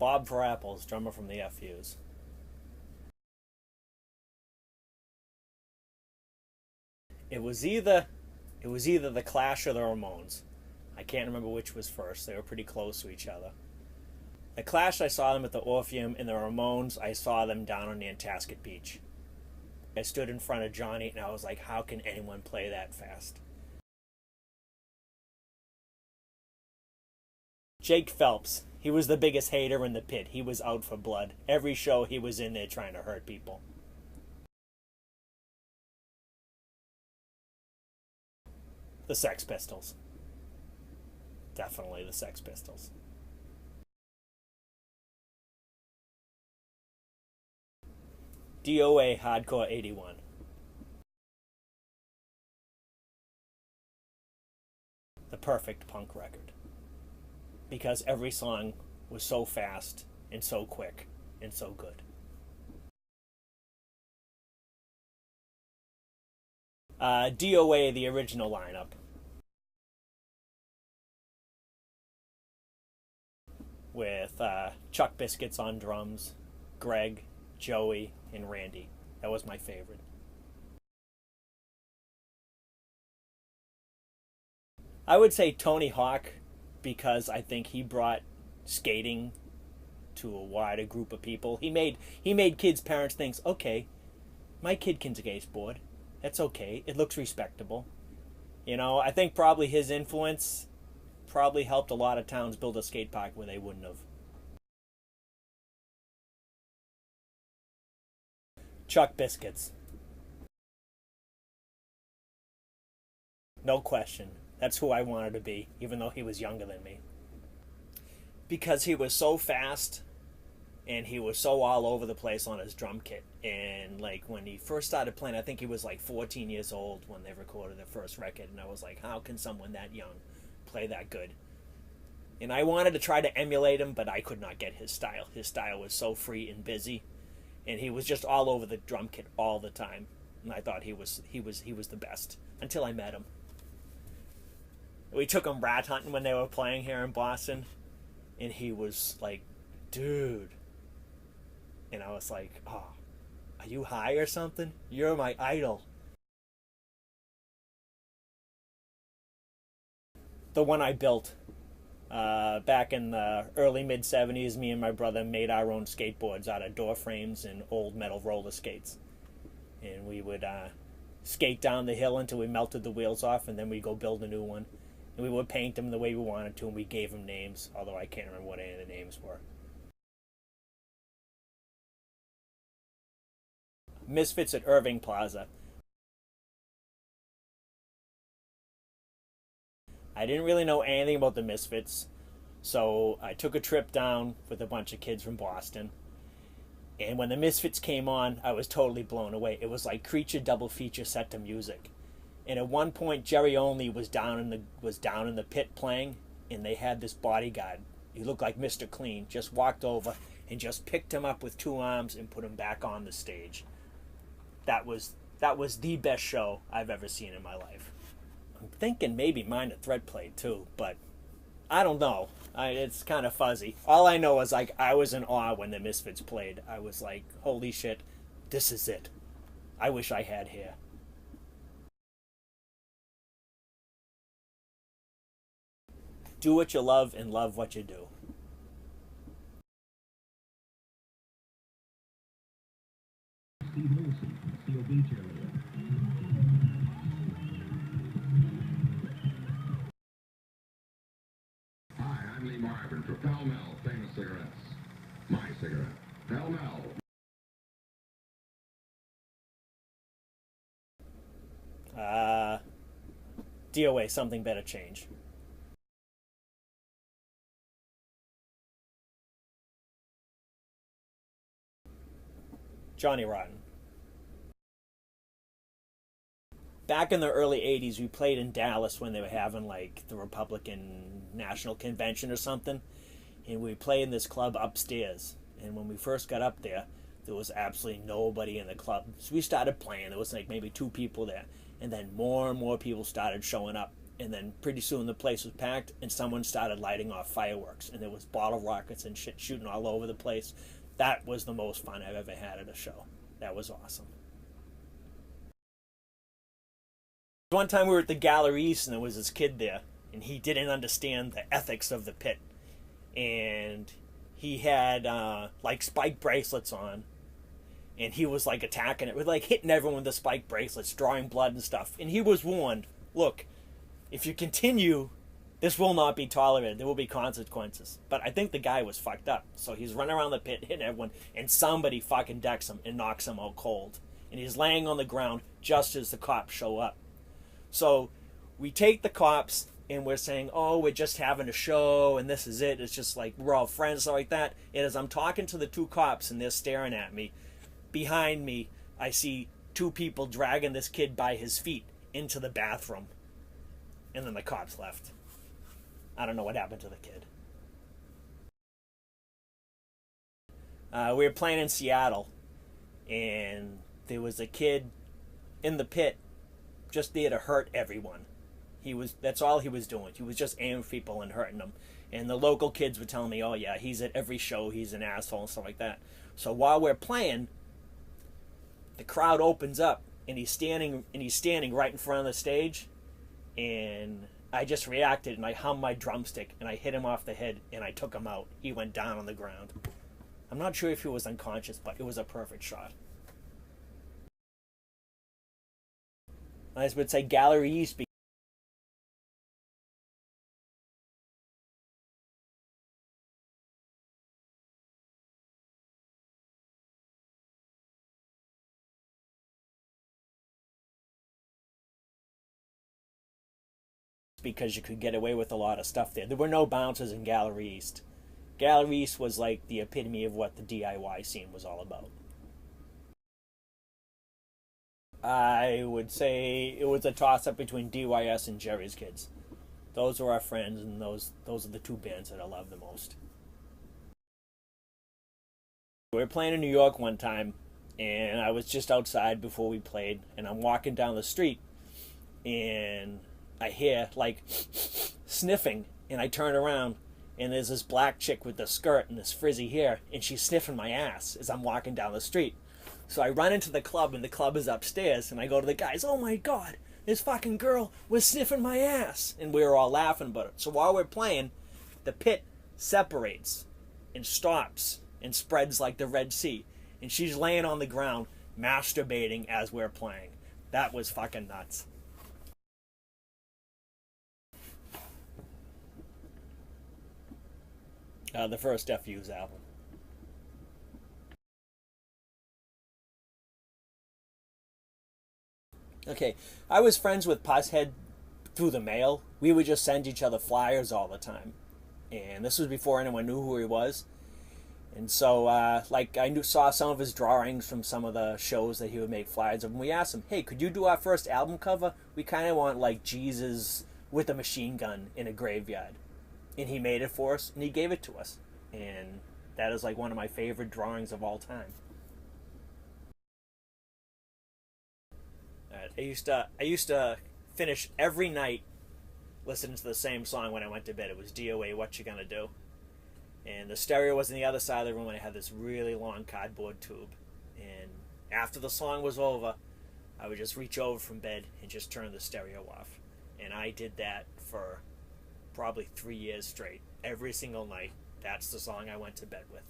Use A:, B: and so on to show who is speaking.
A: Bob Furapples, drummer from the FUs. It was either the Clash or the Ramones. I can't remember which was first. They were pretty close to each other. The Clash, I saw them at the Orpheum, and the Ramones, I saw them down on Nantasket Beach. I stood in front of Johnny, and I was like, how can anyone play that fast? Jake Phelps. He was the biggest hater in the pit. He was out for blood. Every show he was in there trying to hurt people. The Sex Pistols. Definitely the Sex Pistols. D.O.A. Hardcore 81. The perfect punk record. Because every song was so fast and so quick and so good. D.O.A. the original lineup. With Chuck Biscuits on drums, Greg, Joey, and Randy. That was my favorite. I would say Tony Hawk, because I think he brought skating to a wider group of people. He made kids' parents think, okay, my kid can skateboard. That's okay. It looks respectable. You know, I think probably his influence probably helped a lot of towns build a skate park where they wouldn't have. Chuck Biscuits. No question. That's who I wanted to be, even though he was younger than me. Because he was so fast and he was so all over the place on his drum kit. And like when he first started playing, I think he was like 14 years old when they recorded their first record, and I was like, how can someone that young play that good? And I wanted to try to emulate him, but I could not get his style. His style was so free and busy, and he was just all over the drum kit all the time. And I thought he was the best until I met him. We took him rat hunting when they were playing here in Boston, and he was like, dude. And I was like, oh, are you high or something? You're my idol. The one I built back in the early mid-'70s, me and my brother made our own skateboards out of door frames and old metal roller skates. And we would skate down the hill until we melted the wheels off, and then we'd go build a new one. And we would paint them the way we wanted to, and we gave them names, although I can't remember what any of the names were. Misfits at Irving Plaza. I didn't really know anything about the Misfits, so I took a trip down with a bunch of kids from Boston. And when the Misfits came on, I was totally blown away. It was like Creature double feature set to music. And at one point, Jerry Only was down in the pit playing, and they had this bodyguard. He looked like Mr. Clean. Just walked over and just picked him up with two arms and put him back on the stage. That was the best show I've ever seen in my life. I'm thinking maybe Minor Threat played too, but I don't know. It's kind of fuzzy. All I know is like I was in awe when the Misfits played. I was like, holy shit, this is it. I wish I had hair. Do what you love and love what you do.
B: Hi, I'm Lee Marvin for Pell Mell Famous Cigarettes. My cigarette. Pell Mell.
A: D.O.A. Something Better Change. Johnny Rotten. Back in the early 80s, we played in Dallas when they were having like the Republican National Convention or something. And we played in this club upstairs. And when we first got up there was absolutely nobody in the club. So we started playing. There was like maybe two people there. And then more and more people started showing up. And then pretty soon the place was packed, and someone started lighting off fireworks, and there was bottle rockets and shit shooting all over the place. That was the most fun I've ever had at a show. That was awesome. One time we were at the Gallery East, and there was this kid there, and he didn't understand the ethics of the pit. And he had like spike bracelets on, and he was like attacking it with like hitting everyone with the spike bracelets, drawing blood and stuff. And he was warned, look, if you continue, this will not be tolerated. There will be consequences. But I think the guy was fucked up. So he's running around the pit, hitting everyone, and somebody fucking decks him and knocks him out cold. And he's laying on the ground just as the cops show up. So we take the cops, and we're saying, oh, we're just having a show, and this is it. It's just like, we're all friends, stuff like that. And as I'm talking to the two cops, and they're staring at me, behind me, I see two people dragging this kid by his feet into the bathroom. And then the cops left. I don't know what happened to the kid. We were playing in Seattle, and there was a kid in the pit just there to hurt everyone. That's all he was doing. He was just aiming people and hurting them. And the local kids were telling me, oh yeah, he's at every show, he's an asshole and stuff like that. So while we're playing, the crowd opens up, and he's standing right in front of the stage. And I just reacted, and I hummed my drumstick, and I hit him off the head, and I took him out. He went down on the ground. I'm not sure if he was unconscious, but it was a perfect shot. I would say Gallery East because you could get away with a lot of stuff there. There were no bouncers in Gallery East. Gallery East was like the epitome of what the DIY scene was all about. I would say it was a toss-up between DYS and Jerry's Kids. Those were our friends, and those are the two bands that I love the most. We were playing in New York one time, and I was just outside before we played, and I'm walking down the street, and I hear like sniffing, and I turn around, and there's this black chick with the skirt and this frizzy hair, and she's sniffing my ass as I'm walking down the street. So I run into the club, and the club is upstairs, and I go to the guys, oh my god, this fucking girl was sniffing my ass. And we were all laughing about it. So while we're playing, the pit separates and stops and spreads like the Red Sea. And she's laying on the ground masturbating as we're playing. That was fucking nuts. The first FU's album. Okay, I was friends with Pushead through the mail. We would just send each other flyers all the time. And this was before anyone knew who he was. And so, saw some of his drawings from some of the shows that he would make flyers of. And we asked him, hey, could you do our first album cover? We kind of want, like, Jesus with a machine gun in a graveyard. And he made it for us, and he gave it to us. And that is, like, one of my favorite drawings of all time. I used to finish every night listening to the same song when I went to bed. It was D.O.A. What You Gonna Do? And the stereo was on the other side of the room, and I had this really long cardboard tube. And after the song was over, I would just reach over from bed and just turn the stereo off. And I did that for probably 3 years straight. Every single night, that's the song I went to bed with.